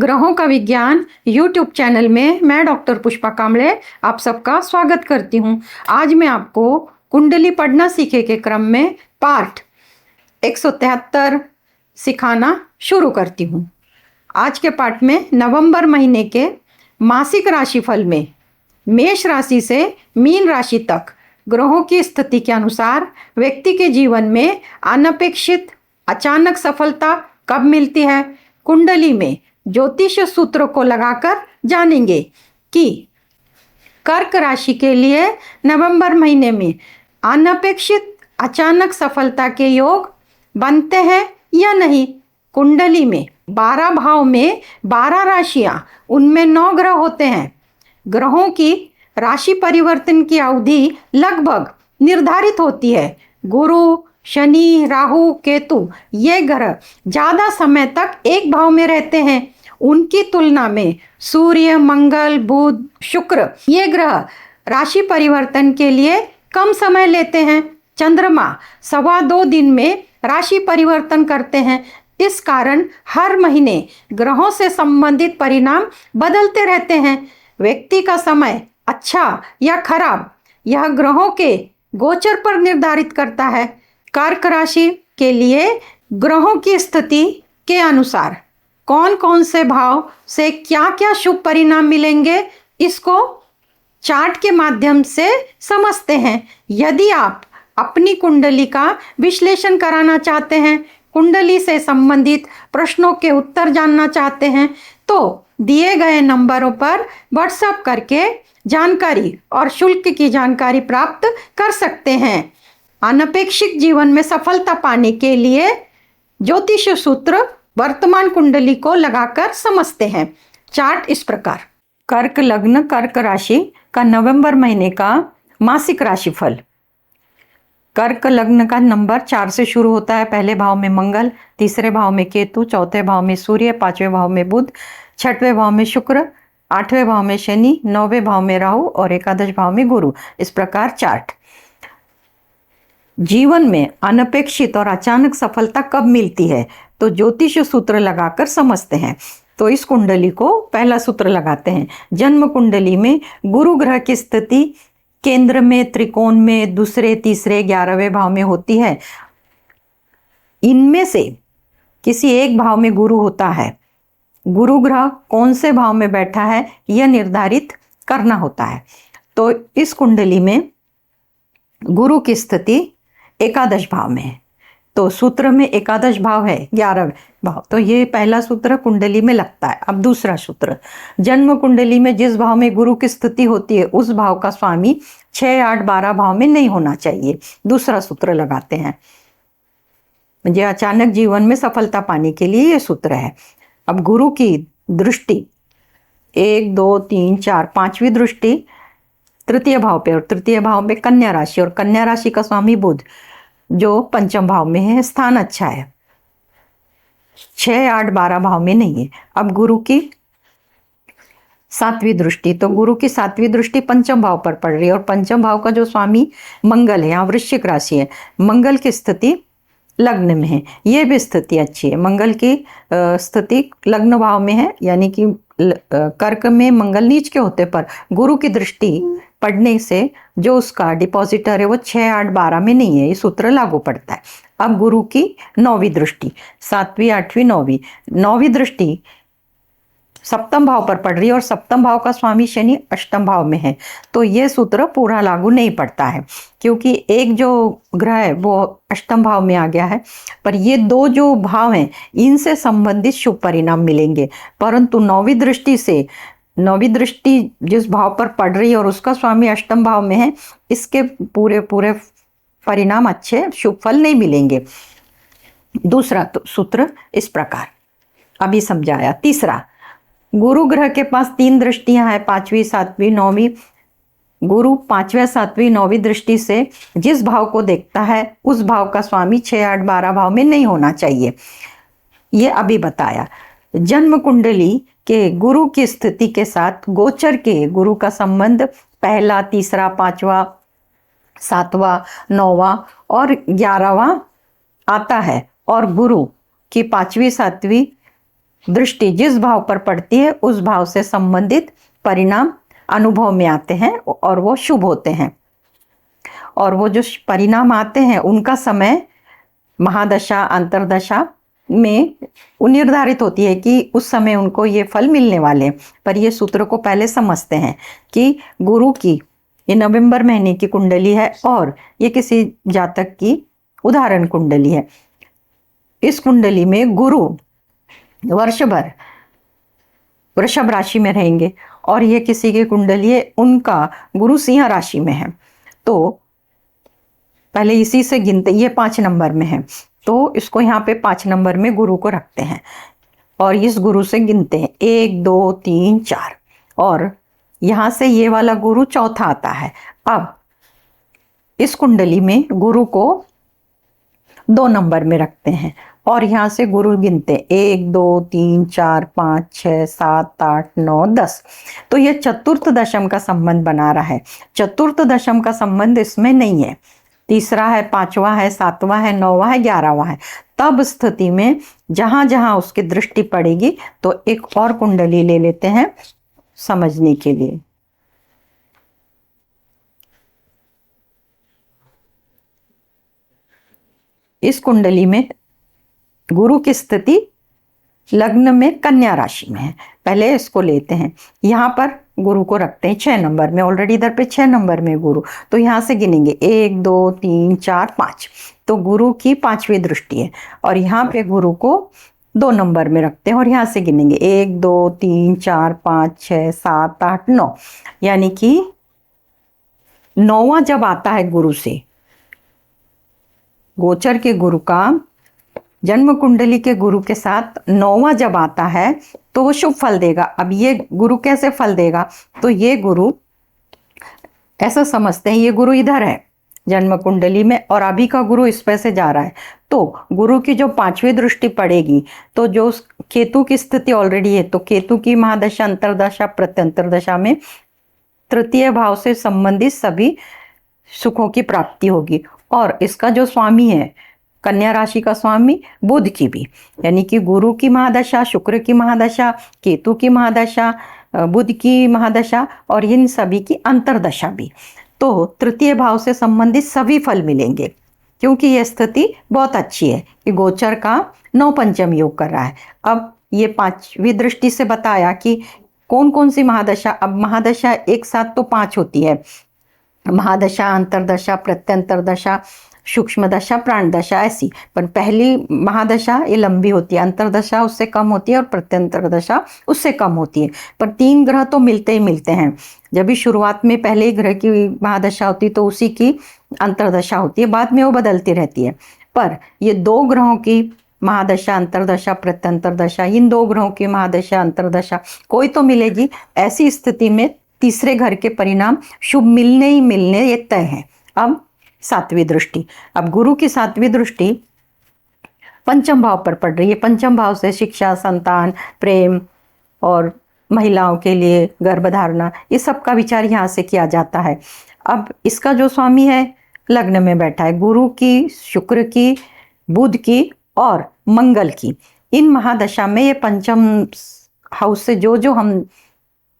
ग्रहों का विज्ञान यूट्यूब चैनल में मैं डॉक्टर पुष्पा कांबळे आप सबका स्वागत करती हूँ। आज मैं आपको कुंडली पढ़ना सीखे के क्रम में पार्ट 173 सिखाना शुरू करती हूँ। आज के पार्ट में नवंबर महीने के मासिक राशिफल में मेष राशि से मीन राशि तक ग्रहों की स्थिति के अनुसार व्यक्ति के जीवन में अनपेक्षित अचानक सफलता कब मिलती है, कुंडली में ज्योतिष सूत्र को लगाकर जानेंगे कि कर्क राशि के लिए नवंबर महीने में अनपेक्षित अचानक सफलता के योग बनते हैं या नहीं। कुंडली में 12 भाव में 12 राशियां, उनमें 9 ग्रह होते हैं। ग्रहों की राशि परिवर्तन की अवधि लगभग निर्धारित होती है। गुरु, शनि, राहु, केतु ये ग्रह ज्यादा समय तक एक भाव में रहते हैं। उनकी तुलना में सूर्य, मंगल, बुध, शुक्र ये ग्रह राशि परिवर्तन के लिए कम समय लेते हैं। चंद्रमा 2.25 दिन में राशि परिवर्तन करते हैं। इस कारण हर महीने ग्रहों से संबंधित परिणाम बदलते रहते हैं। व्यक्ति का समय अच्छा या खराब यह ग्रहों के गोचर पर निर्धारित करता है। कर्क राशि के लिए ग्रहों की स्थिति के अनुसार कौन कौन से भाव से क्या क्या शुभ परिणाम मिलेंगे, इसको चार्ट के माध्यम से समझते हैं। यदि आप अपनी कुंडली का विश्लेषण कराना चाहते हैं, कुंडली से संबंधित प्रश्नों के उत्तर जानना चाहते हैं, तो दिए गए नंबरों पर व्हाट्सएप करके जानकारी और शुल्क की जानकारी प्राप्त कर सकते हैं। अनपेक्षित जीवन में सफलता पाने के लिए ज्योतिष सूत्र वर्तमान कुंडली को लगाकर समझते हैं। चार्ट इस प्रकार। कर्क लग्न कर्क राशि का नवंबर महीने का मासिक राशिफल। कर्क लग्न का नंबर 4 से शुरू होता है। पहले भाव में मंगल, तीसरे भाव में केतु, चौथे भाव में सूर्य, 5वें भाव में बुध, 6वें भाव में शुक्र, 8वें भाव में शनि, 9वें भाव में राहु और एकादश भाव में गुरु। इस प्रकार चार्ट। जीवन में अनपेक्षित और अचानक सफलता कब मिलती है, तो ज्योतिष सूत्र लगाकर समझते हैं। तो इस कुंडली को पहला सूत्र लगाते हैं। जन्म कुंडली में गुरु ग्रह की स्थिति केंद्र में, त्रिकोण में, दूसरे, तीसरे, 11वें भाव में होती है। इनमें से किसी एक भाव में गुरु होता है। गुरु ग्रह कौन से भाव में बैठा है यह निर्धारित करना होता है। तो इस कुंडली में गुरु की स्थिति एकादश भाव में है। तो सूत्र में एकादश भाव है, 11वें भाव। तो ये पहला सूत्र कुंडली में लगता है। अब दूसरा सूत्र, जन्म कुंडली में जिस भाव में गुरु की स्थिति होती है उस भाव का स्वामी 6, 8, 12 भाव में नहीं होना चाहिए। दूसरा सूत्र लगाते हैं। मुझे अचानक जीवन में सफलता पाने के लिए ये सूत्र है। अब गुरु की दृष्टि 1, 2, 3, 4, 5वीं दृष्टि तृतीय भाव पे, और तृतीय भाव में कन्या राशि, और कन्या राशि का स्वामी बुध जो पंचम भाव में है। स्थान अच्छा है, 6, 8, 12 भाव में नहीं है। अब गुरु की 7वीं दृष्टि, तो गुरु की 7वीं दृष्टि पंचम भाव पर पड़ रही है, और पंचम भाव का जो स्वामी मंगल है, यहाँ वृश्चिक राशि है। मंगल की स्थिति लग्न में है, ये भी स्थिति अच्छी है। मंगल की स्थिति लग्न भाव में है, यानी कि कर्क में मंगल नीच के होते पर गुरु की दृष्टि पढ़ने से जो उसका डिपॉजिटर है वो 6, 8, 12 में नहीं है। ये सूत्र लागू पड़ता है। अब गुरु की 9वीं दृष्टि, 7वीं, 8वीं, 9वीं दृष्टि सप्तम भाव पर पड़ रही है, और सप्तम भाव का स्वामी शनि अष्टम भाव में है। तो ये सूत्र पूरा लागू नहीं पड़ता है, क्योंकि एक जो ग्रह है वो अष्टम भाव में आ गया है, पर ये 2 जो भाव हैं इनसे संबंधित शुभ परिणाम मिलेंगे। परंतु 9वीं दृष्टि से, 9वीं दृष्टि जिस भाव पर पड़ रही है और उसका स्वामी अष्टम भाव में है, इसके पूरे परिणाम अच्छे शुभ फल नहीं मिलेंगे। दूसरा तो सूत्र इस प्रकार अभी समझाया। तीसरा, गुरु ग्रह के पास 3 दृष्टियां हैं, 5वीं, 7वीं, 9वीं। गुरु 5वें, 7वीं, 9वीं दृष्टि से जिस भाव को देखता है उस भाव का स्वामी 6, 8, 12 भाव में नहीं होना चाहिए। ये अभी बताया। जन्म कुंडली के गुरु की स्थिति के साथ गोचर के गुरु का संबंध 1, 3, 5वां, 7वां, 9वां और 11वां आता है, और गुरु की 5वीं, 7वीं दृष्टि जिस भाव पर पड़ती है उस भाव से संबंधित परिणाम अनुभव में आते हैं और वो शुभ होते हैं। और वो जो परिणाम आते हैं उनका समय महादशा अंतरदशा में निर्धारित होती है कि उस समय उनको ये फल मिलने वाले हैं। पर ये सूत्र को पहले समझते हैं कि गुरु की ये नवंबर महीने की कुंडली है और ये किसी जातक की उदाहरण कुंडली है। इस कुंडली में गुरु वर्ष भर वृषभ राशि में रहेंगे और ये किसी की कुंडली है उनका गुरु सिंह राशि में है। तो पहले इसी से गिनते, ये 5 नंबर में है तो इसको यहाँ पे 5 नंबर में गुरु को रखते हैं और इस गुरु से गिनते हैं 1 2 3 4 और यहाँ से ये वाला गुरु चौथा आता है। अब इस कुंडली में गुरु को 2 नंबर में रखते हैं और यहाँ से गुरु गिनते 1 2 3 4 5 6 7 8 9 10। तो ये चतुर्थ दशम का संबंध बना रहा है। चतुर्थ दशम का संबंध इसमें नहीं है, तीसरा है, पांचवा है, सातवां है, 9वां है, 11वां है। तब स्थिति में जहां जहां उसकी दृष्टि पड़ेगी तो एक और कुंडली ले लेते हैं समझने के लिए। इस कुंडली में गुरु की स्थिति लग्न में कन्या राशि में है। पहले इसको लेते हैं, यहाँ पर गुरु को रखते हैं 6 नंबर में। ऑलरेडी इधर पे 6 नंबर में गुरु, तो यहाँ से गिनेंगे 1 2 3 4 5। तो गुरु की 5वीं दृष्टि है और यहाँ पे गुरु को 2 नंबर में रखते हैं और यहाँ से गिनेंगे 1 2 3 4 5 6 7 8 9। यानी कि 9वां जब आता है गुरु से, गोचर के गुरु का जन्म कुंडली के गुरु के साथ 9वां जब आता है तो वो शुभ फल देगा। अब ये गुरु कैसे फल देगा, तो ये गुरु ऐसा समझते हैं, ये गुरु इधर है जन्म कुंडली में और अभी का गुरु इस पे से जा रहा है। तो गुरु की जो 5वीं दृष्टि पड़ेगी तो जो केतु की स्थिति ऑलरेडी है, तो केतु की महादशा अंतरदशा प्रत्यंतरदशा में तृतीय भाव से संबंधित सभी सुखों की प्राप्ति होगी। और इसका जो स्वामी है कन्या राशि का स्वामी बुध की भी, यानी कि गुरु की महादशा, शुक्र की महादशा, केतु की महादशा, बुध की महादशा और इन सभी की अंतरदशा भी, तो तृतीय भाव से संबंधित सभी फल मिलेंगे। क्योंकि यह स्थिति बहुत अच्छी है कि गोचर का 9 पंचम योग कर रहा है। अब ये 5वीं दृष्टि से बताया कि कौन कौन सी महादशा। अब महादशा एक साथ तो 5 होती है, महादशा, अंतरदशा, प्रत्यंतरदशा, सूक्ष्म दशा, प्राण दशा, ऐसी। पर पहली महादशा ये लंबी होती है, अंतरदशा उससे कम होती है और प्रत्यंतर दशा उससे कम होती है। पर 3 ग्रह तो मिलते ही मिलते हैं। जब भी शुरुआत में पहले ही ग्रह की महादशा होती तो उसी की अंतरदशा होती है, बाद में वो बदलती रहती है। पर ये 2 ग्रहों की महादशा, अंतरदशा, प्रत्यंतर दशा, इन 2 ग्रहों की महादशा, अंतरदशा कोई तो मिलेगी। ऐसी स्थिति में तीसरे घर के परिणाम शुभ मिलने ही मिलने ये तय है। अब 7वीं दृष्टि, अब गुरु की 7वीं दृष्टि पंचम भाव पर पड़ रही है। पंचम भाव से शिक्षा, संतान, प्रेम और महिलाओं के लिए गर्भधारणा, ये सब का विचार यहाँ से किया जाता है। अब इसका जो स्वामी है लग्न में बैठा है, गुरु की, शुक्र की, बुध की और मंगल की। इन महादशा में ये पंचम हाउस से जो जो हम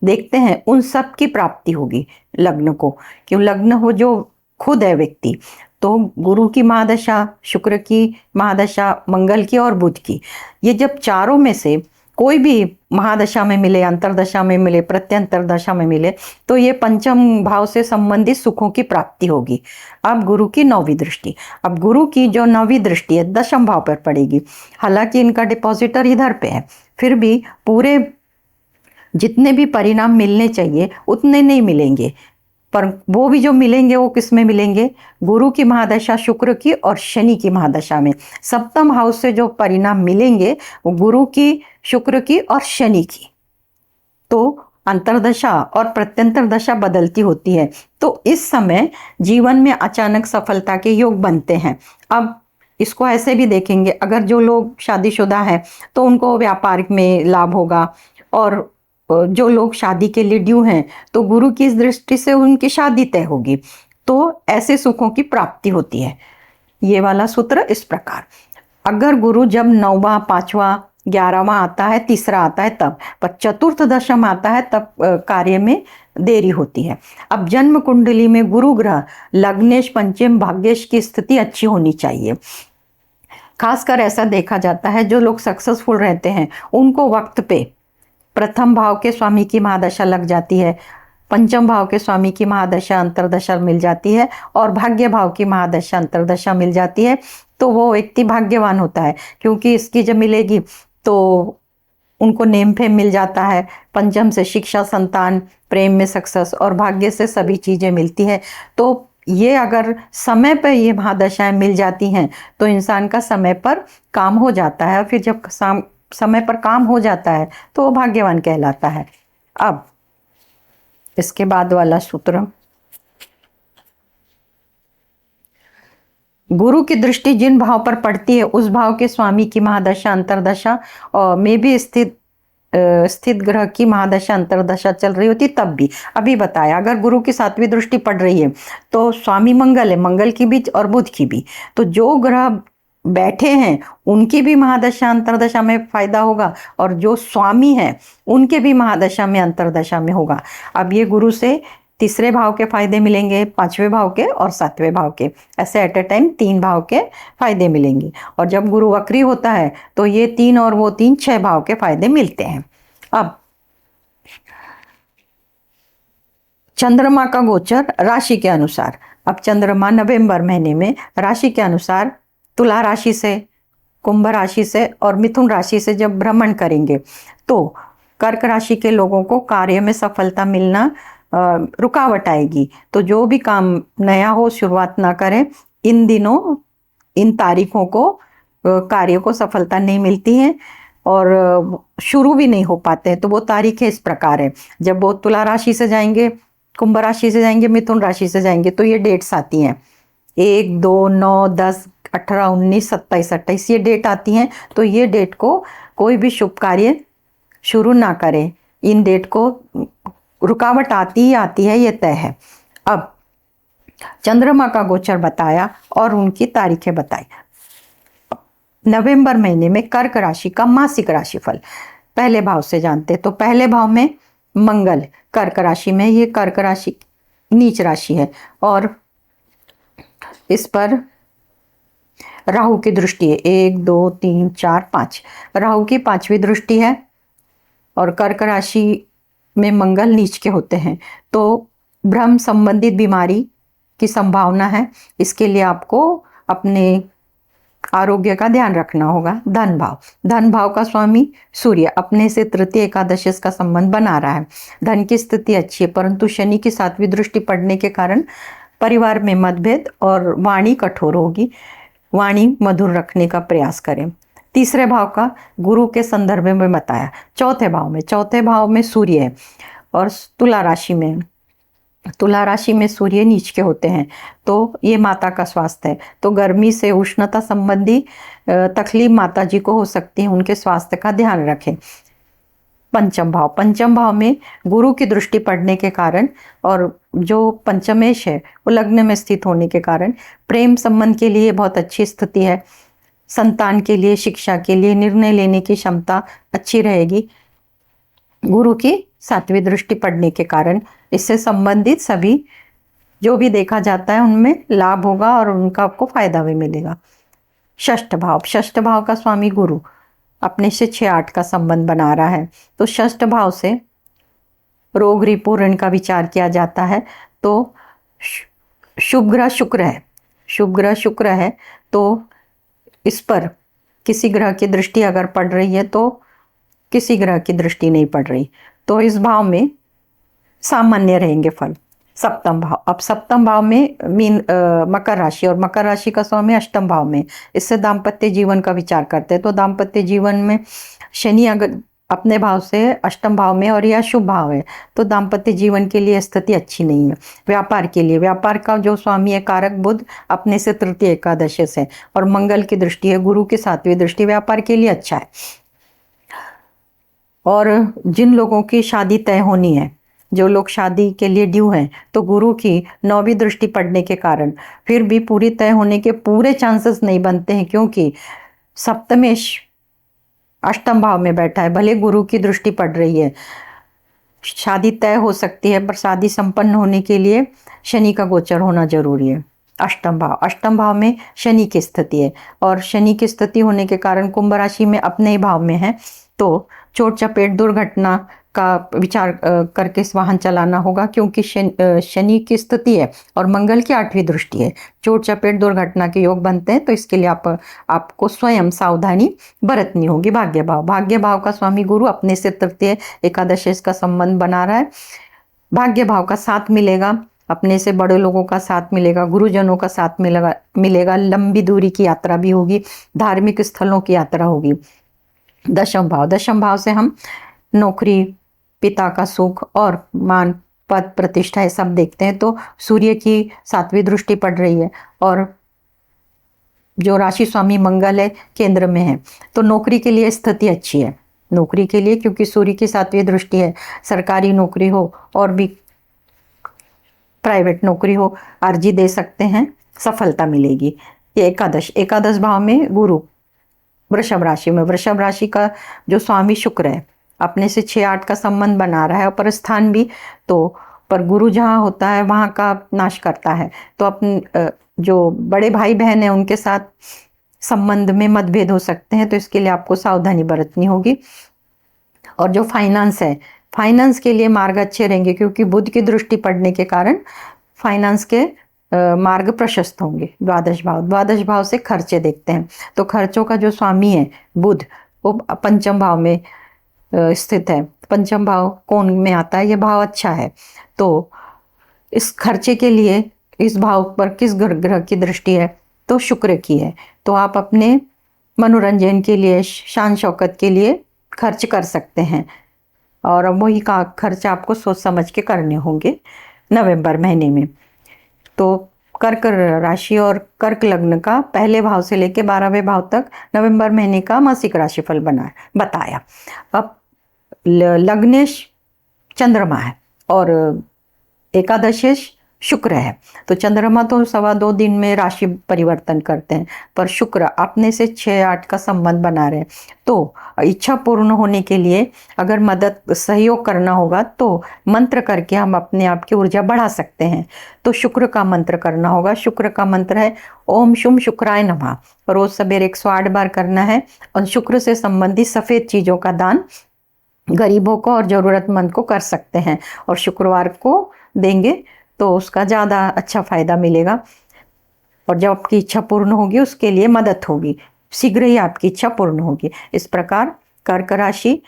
देखते हैं उन सब की प्राप्ति होगी लग्न को। क्यों, लग्न हो जो खुद है व्यक्ति, तो गुरु की महादशा, शुक्र की महादशा, मंगल की और बुध की, ये जब चारों में से कोई भी महादशा में मिले, अंतरदशा में मिले, प्रत्यंतर दशा में मिले, तो ये पंचम भाव से संबंधित सुखों की प्राप्ति होगी। अब गुरु की 9वीं दृष्टि, अब गुरु की जो 9वीं दृष्टि है दशम भाव पर पड़ेगी। हालांकि इनका डिपॉजिटर इधर पे है, फिर भी पूरे जितने भी परिणाम मिलने चाहिए उतने नहीं मिलेंगे। पर वो भी जो मिलेंगे वो किस में मिलेंगे, गुरु की महादशा, शुक्र की और शनि की महादशा में। सप्तम हाउस से जो परिणाम मिलेंगे वो गुरु की, शुक्र की और शनि की। तो अंतरदशा और प्रत्यंतर दशा बदलती होती है, तो इस समय जीवन में अचानक सफलता के योग बनते हैं। अब इसको ऐसे भी देखेंगे, अगर जो लोग शादीशुदा हैं तो उनको व्यापार में लाभ होगा, और जो लोग शादी के लिए ड्यू हैं तो गुरु की इस दृष्टि से उनकी शादी तय होगी। तो ऐसे सुखों की प्राप्ति होती है। ये वाला सूत्र इस प्रकार, अगर गुरु जब 9वां, 5वां 11वां आता है, तीसरा आता है तब, पर चतुर्थ दशम आता है तब कार्य में देरी होती है। अब जन्म कुंडली में गुरु ग्रह लग्नेश, पंचम, भाग्येश की स्थिति अच्छी होनी चाहिए। खासकर ऐसा देखा जाता है जो लोग सक्सेसफुल रहते हैं उनको वक्त पे प्रथम भाव के स्वामी की महादशा लग जाती है, पंचम भाव के स्वामी की महादशा अंतरदशा मिल जाती है और भाग्य भाव की महादशा अंतरदशा मिल जाती है, तो वो व्यक्ति भाग्यवान होता है, क्योंकि इसकी जब मिलेगी तो उनको नेम फेम मिल जाता है। पंचम से शिक्षा, संतान, प्रेम में सक्सेस और भाग्य से सभी चीजें मिलती है। तो ये अगर समय पर ये महादशाएं मिल जाती हैं तो इंसान का समय पर काम हो जाता है, और फिर जब समय पर काम हो जाता है तो वो भाग्यवान कहलाता है। अब इसके बाद वाला सूत्र, गुरु की दृष्टि जिन भाव पर पड़ती है उस भाव के स्वामी की महादशा अंतरदशा और में भी स्थित ग्रह की महादशा अंतरदशा चल रही होती तब भी, अभी बताया, अगर गुरु की 7वीं दृष्टि पड़ रही है तो स्वामी मंगल है, मंगल की भी और बुध की भी, तो जो ग्रह बैठे हैं उनकी भी महादशा अंतरदशा में फायदा होगा और जो स्वामी है उनके भी महादशा में अंतरदशा में होगा। अब ये गुरु से तीसरे भाव के फायदे मिलेंगे, 5वें भाव के और 7वें भाव के, ऐसे एट ए टाइम 3 भाव के फायदे मिलेंगे। और जब गुरु वक्री होता है तो ये 3 और वो 3, 6 भाव के फायदे मिलते हैं। अब चंद्रमा का गोचर राशि के अनुसार, अब चंद्रमा नवंबर महीने में राशि के अनुसार तुला राशि से, कुंभ राशि से और मिथुन राशि से जब भ्रमण करेंगे तो कर्क राशि के लोगों को कार्य में सफलता मिलना रुकावट आएगी। तो जो भी काम नया हो शुरुआत ना करें, इन दिनों इन तारीखों को कार्य को सफलता नहीं मिलती है और शुरू भी नहीं हो पाते हैं। तो वो तारीखें इस प्रकार है, जब वो तुला राशि से जाएंगे, कुंभ राशि से जाएंगे, मिथुन राशि से जाएंगे तो ये डेट्स आती हैं 1, 2, 9, 10, 18, 19, 27, 28 ये डेट आती हैं। तो ये डेट को कोई भी शुभ कार्य शुरू ना करें, इन डेट को रुकावट आती ही आती है, ये तय है। अब चंद्रमा का गोचर बताया और उनकी तारीखें बताई। नवंबर महीने में कर्क राशि का मासिक राशिफल पहले भाव से जानते, तो पहले भाव में मंगल कर्क राशि में, ये कर्क राशि नीच राशि है और इस पर राहु की दृष्टि है, 1, 2, 3, 4, 5, राहु की 5वीं दृष्टि है और कर्क राशि में मंगल नीच के होते हैं, तो भ्रम संबंधित बीमारी की संभावना है। इसके लिए आपको अपने आरोग्य का ध्यान रखना होगा। धन भाव का स्वामी सूर्य अपने से तृतीय एकादश का संबंध बना रहा है, धन की स्थिति अच्छी है, परंतु शनि की 7वीं दृष्टि पड़ने के कारण परिवार में मतभेद और वाणी कठोर होगी, वाणी मधुर रखने का प्रयास करें। तीसरे भाव का गुरु के संदर्भ में बताया। चौथे भाव में सूर्य है और तुला राशि में सूर्य नीच के होते हैं, तो ये माता का स्वास्थ्य है, तो गर्मी से उष्णता संबंधी तकलीफ माता जी को हो सकती है, उनके स्वास्थ्य का ध्यान रखें। पंचम भाव में गुरु की दृष्टि पड़ने के कारण और जो पंचमेश है वो लग्न में स्थित होने के कारण प्रेम संबंध के लिए बहुत अच्छी स्थिति है, संतान के लिए, शिक्षा के लिए, निर्णय लेने की क्षमता अच्छी रहेगी। गुरु की 7वीं दृष्टि पड़ने के कारण इससे संबंधित सभी जो भी देखा जाता है उनमें लाभ होगा और उनका आपको फायदा भी मिलेगा। षष्ठ भाव का स्वामी गुरु अपने से 6-8 का संबंध बना रहा है, तो षष्ठ भाव से रोग रिपू ऋण का विचार किया जाता है। तो शुभ ग्रह शुक्र है, तो इस पर किसी ग्रह की दृष्टि अगर पड़ रही है तो किसी ग्रह की दृष्टि नहीं पड़ रही, तो इस भाव में सामान्य रहेंगे फल। सप्तम भाव में मकर राशि, और मकर राशि का स्वामी अष्टम भाव में, इससे दाम्पत्य जीवन का विचार करते हैं। तो दाम्पत्य जीवन में शनि अगर अपने भाव से अष्टम भाव में और यह शुभ भाव है, तो दाम्पत्य जीवन के लिए स्थिति अच्छी नहीं है। व्यापार का जो स्वामी है कारक बुध अपने से तृतीय एकादश से, और मंगल की दृष्टि है, गुरु की 7वीं दृष्टि व्यापार के लिए अच्छा है। और जिन लोगों की शादी तय होनी है, जो लोग शादी के लिए ड्यू हैं, तो गुरु की 9वीं दृष्टि पड़ने के कारण फिर भी पूरी तय होने के पूरे चांसेस नहीं बनते हैं, क्योंकि सप्तमेश अष्टम भाव में बैठा है, भले गुरु की दृष्टि पड़ रही है, शादी तय हो सकती है, पर शादी संपन्न होने के लिए शनि का गोचर होना जरूरी है। अष्टम भाव में शनि की स्थिति है, और शनि की स्थिति होने के कारण कुंभ राशि में अपने ही भाव में है, तो चोट चपेट दुर्घटना का विचार करके वाहन चलाना होगा, क्योंकि शनि की स्थिति है और मंगल की 8वीं दृष्टि है। चोट चपेट दुर्घटना के योग बनते हैं, तो इसके लिए आपको स्वयं सावधानी बरतनी होगी। भाग्य भाव का स्वामी गुरु अपने से तृतीय एकादश का संबंध बना रहा है। भाग्य भाव का साथ मिलेगा, अपने से बड़े लोगों का साथ मिलेगा, गुरुजनों का साथ मिलेगा। लंबी दूरी की यात्रा भी होगी, धार्मिक स्थलों की यात्रा होगी। दशम भाव से हम नौकरी, पिता का सुख और मान पद प्रतिष्ठा ये सब देखते हैं। तो सूर्य की 7वीं दृष्टि पड़ रही है, और जो राशि स्वामी मंगल है केंद्र में है, तो नौकरी के लिए स्थिति अच्छी है। नौकरी के लिए, क्योंकि सूर्य की 7वीं दृष्टि है, सरकारी नौकरी हो और भी प्राइवेट नौकरी हो, अर्जी दे सकते हैं, सफलता मिलेगी। ये एकादश भाव में गुरु वृषभ राशि में, वृषभ राशि का जो स्वामी शुक्र है अपने से 6-8 का संबंध बना रहा है, और परस्थान भी, तो पर गुरु जहाँ होता है वहाँ का नाश करता है। तो अपने जो बड़े भाई बहन हैं उनके साथ संबंध में मतभेद हो सकते हैं, तो इसके लिए आपको सावधानी बरतनी होगी। और जो फाइनेंस है, फाइनेंस के लिए मार्ग अच्छे रहेंगे, क्योंकि बुध की दृष्टि पड़ने के कारण फाइनेंस के मार्ग प्रशस्त होंगे। द्वादश भाव से खर्चे देखते हैं, तो खर्चों का जो स्वामी है बुध, वो पंचम भाव में स्थित है। पंचम भाव कोण में आता है, ये भाव अच्छा है। तो इस खर्चे के लिए इस भाव पर किस ग्रह की दृष्टि है, तो शुक्र की है। तो आप अपने मनोरंजन के लिए, शान शौकत के लिए खर्च कर सकते हैं, और वही का खर्च आपको सोच समझ के करने होंगे नवंबर महीने में। तो कर्क राशि और कर्क लग्न का पहले भाव से लेकर 12वें भाव तक नवंबर महीने का मासिक राशिफल बताया। अब लग्नेश चंद्रमा है और एकादशेश शुक्र है, तो चंद्रमा तो 2.25 दिन में राशि परिवर्तन करते हैं, पर शुक्र अपने से 6-8 का संबंध बना रहे हैं। तो इच्छा पूर्ण होने के लिए अगर मदद सहयोग करना होगा, तो मंत्र करके हम अपने आप की ऊर्जा बढ़ा सकते हैं। तो शुक्र का मंत्र करना होगा। शुक्र का मंत्र है ओम शुम शुक्राय नमः। रोज सवेरे 108 बार करना है, और शुक्र से संबंधित सफ़ेद चीज़ों का दान गरीबों को और ज़रूरतमंद को कर सकते हैं, और शुक्रवार को देंगे तो उसका ज़्यादा अच्छा फायदा मिलेगा, और जब आपकी इच्छा पूर्ण होगी उसके लिए मदद होगी, शीघ्र ही आपकी इच्छा पूर्ण होगी। इस प्रकार कर्क राशि,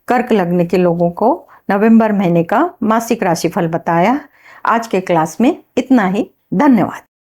कर्क लग्न के लोगों को नवंबर महीने का मासिक राशिफल बताया। आज के क्लास में इतना ही। धन्यवाद।